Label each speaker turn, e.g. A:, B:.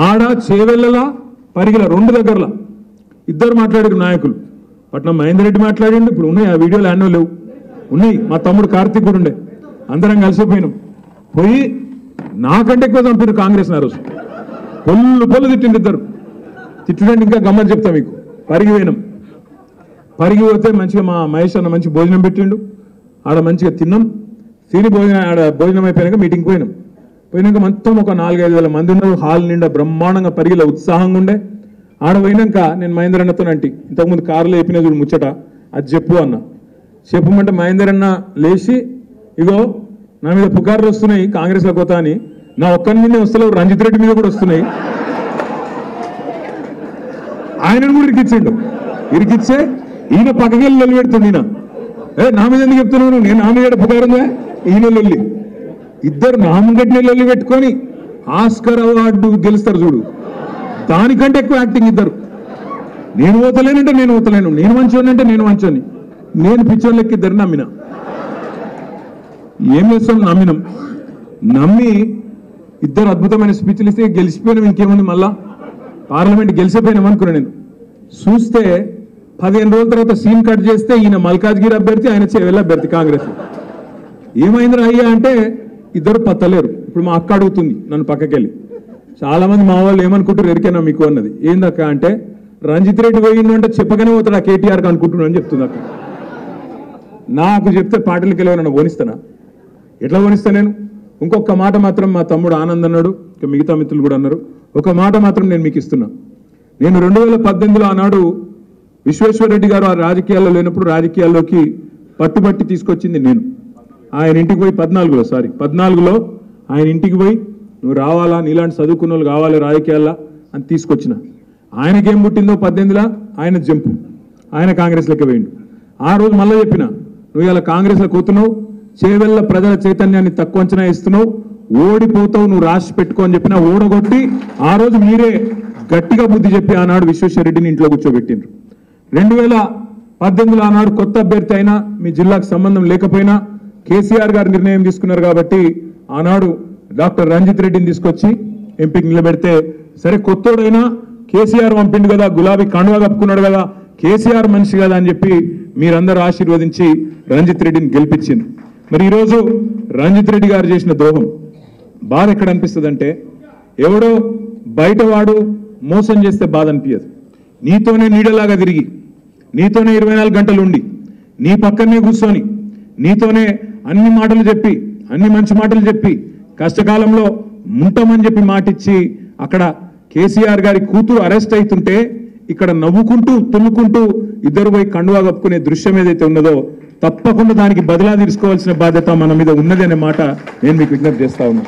A: ఆడ చేవెళ్ళలా పరిగిల రెండు దగ్గరలా ఇద్దరు మాట్లాడారు నాయకులు. పట్నం మహేందర్ రెడ్డి మాట్లాడిండు, ఇప్పుడు ఉన్నాయి ఆ వీడియోలు అన్నో లేవు, ఉన్నాయి. మా తమ్ముడు కార్తీక్ కూడా ఉండే, అందరం కలిసిపోయినాం. పోయి నాకంటే ఎక్కువ చంపారు కాంగ్రెస్ ఆ రోజు. పొల్లు తిట్టిండు ఇద్దరు. తిట్టడానికి ఇంకా గమ్మని చెప్తా మీకు. పరిగి పోయినాం. పరిగి పోతే మంచిగా మా మహేష్ అన్న మంచి భోజనం పెట్టిండు. ఆడ మంచిగా తిన్నాం. తిని ఆడ భోజనం అయిపోయినాక మీటింగ్ పోయినాక మొత్తం ఒక 4-5 వేల మంది ఉన్నారు. హాల్ నిండా బ్రహ్మాండంగా పరిగిలో ఉత్సాహంగా ఉండే. ఆడ పోయినాక నేను మహేందర్ అన్నతో ఇంతకుముందు కారులో చెప్పిన చూడు ముచ్చట, అది చెప్పు అన్న. చెప్పమంటే మహేందర్ అన్న లేచి, ఇగో నా మీద పుకార్లు వస్తున్నాయి కాంగ్రెస్లో కొత్త అని. నా ఒక్కరి మీదే వస్తలేవు, రంజిత్ రెడ్డి మీద కూడా వస్తున్నాయి. ఆయనను కూడా ఇరికిచ్చే ఈయన పక్కకెళ్ళి లొల్లి పెడుతుంది. ఈయన నా మీద ఎందుకు చెప్తున్నాను, నేను నా మీద పుకారుందా, ఈయన లొల్లి. ఇద్దరు నామగడ్డి లొల్లి పెట్టుకొని ఆస్కర్ అవార్డు గెలుస్తారు చూడు, దానికంటే ఎక్కువ యాక్టింగ్ ఇద్దరు. నేను ఓతలేనంటే నేను ఓతలేను, నేను మంచోని అంటే నేను మంచోని, నేను పిచ్చోళ్ళకి ఇద్దరు నమ్మిన. ఏం చేస్తాం, నమ్మి ఇద్దరు అద్భుతమైన స్పీచ్లు ఇస్తే గెలిచిపోయినాం. ఇంకేముంది, మళ్ళా పార్లమెంట్ గెలిచిపోయినాం అనుకున్నా. నేను చూస్తే 15 రోజుల తర్వాత సీన్ కట్ చేస్తే ఈయన మల్కాజ్గిరి అభ్యర్థి, ఆయన చేవెళ్ళ అభ్యర్థి కాంగ్రెస్. ఏమైందిరా అయ్యా అంటే ఇద్దరు పత్తలేరు. ఇప్పుడు మా అక్క అడుగుతుంది నన్ను పక్కకెళ్ళి, చాలా మంది మా వాళ్ళు ఏమనుకుంటారు ఎరికేనా మీకు అన్నది. ఏందక్క అంటే, రంజిత్ రెడ్డి పోయిండు అంటే చెప్పగానే పోతాడు ఆ కేటీఆర్కి అనుకుంటున్నాను అని చెప్తుంది అక్క. నాకు చెప్తే పాటలకి వెళ్ళి నన్ను పోనిస్తానా? ఎట్లా పోనిస్తా నేను? ఇంకొక మాట మాత్రం మా తమ్ముడు ఆనంద్ అన్నాడు, ఇక మిగతా మిత్రులు కూడా అన్నారు. ఒక మాట మాత్రం నేను మీకు ఇస్తున్నా. నేను 2018లో ఆనాడు విశ్వేశ్వరరెడ్డి గారు ఆ రాజకీయాల్లో లేనప్పుడు రాజకీయాల్లోకి పట్టుబట్టి తీసుకొచ్చింది నేను. ఆయన ఇంటికి పోయి 14లో ఆయన ఇంటికి పోయి, నువ్వు రావాలా, నీలాంటి చదువుకున్న వాళ్ళు కావాలి రాజకీయాల్లో అని తీసుకొచ్చిన. ఆయనకేం పుట్టిందో 18లో ఆయన జంపు, ఆయన కాంగ్రెస్లోకి పోయిండు. ఆ రోజు మళ్ళీ చెప్పిన, నువ్వు ఇలా కాంగ్రెస్లో కూతున్నావు, చేవెళ్ళ ప్రజల చైతన్యాన్ని తక్కువ అంచనా ఇస్తున్నావు, ఓడిపోతావు, నువ్వు రాసి పెట్టుకో అని చెప్పిన. ఓడగొట్టి ఆ రోజు మీరే గట్టిగా బుద్ధి చెప్పి ఆనాడు విశ్వేశ్వరరెడ్డిని ఇంట్లో కూర్చోబెట్టిండ్రు. 2018లో ఆనాడు కొత్త అభ్యర్థి అయినా, మీ జిల్లాకు సంబంధం లేకపోయినా కేసీఆర్ గారు నిర్ణయం తీసుకున్నారు కాబట్టి ఆనాడు డాక్టర్ రంజిత్ రెడ్డిని తీసుకొచ్చి ఎంపీకి నిలబెడితే, సరే కొత్తోడైనా కేసీఆర్ పంపిండు కదా, గులాబీ కండువా కప్పుకున్నాడు కదా, కేసీఆర్ మనిషి కదా అని చెప్పి మీరందరూ ఆశీర్వదించి రంజిత్ రెడ్డిని గెలిపించింది. మరి ఈరోజు రంజిత్ రెడ్డి గారు చేసిన ద్రోహం బాధ ఎక్కడ అనిపిస్తుంది అంటే, ఎవడో బయటవాడు మోసం చేస్తే బాధ అనిపించదు. నీతోనే నీడలాగా తిరిగి, నీతోనే 24 గంటలు ఉండి, నీ పక్కనే కూర్చొని, నీతోనే అన్ని మాటలు చెప్పి, అన్ని మంచి మాటలు చెప్పి, కష్టకాలంలో ఉంటామని చెప్పి మాటిచ్చి, అక్కడ కేసీఆర్ గారి కూతురు అరెస్ట్ అవుతుంటే ఇక్కడ నవ్వుకుంటూ తుల్లుకుంటూ ఇద్దరు పోయి కండువా కప్పుకునే దృశ్యం ఏదైతే ఉన్నదో, తప్పకుండా దానికి బదిలా తీసుకోవాల్సిన బాధ్యత మన మీద ఉన్నది అనే మాట నేను మీకు విజ్ఞప్తి చేస్తా ఉన్నా.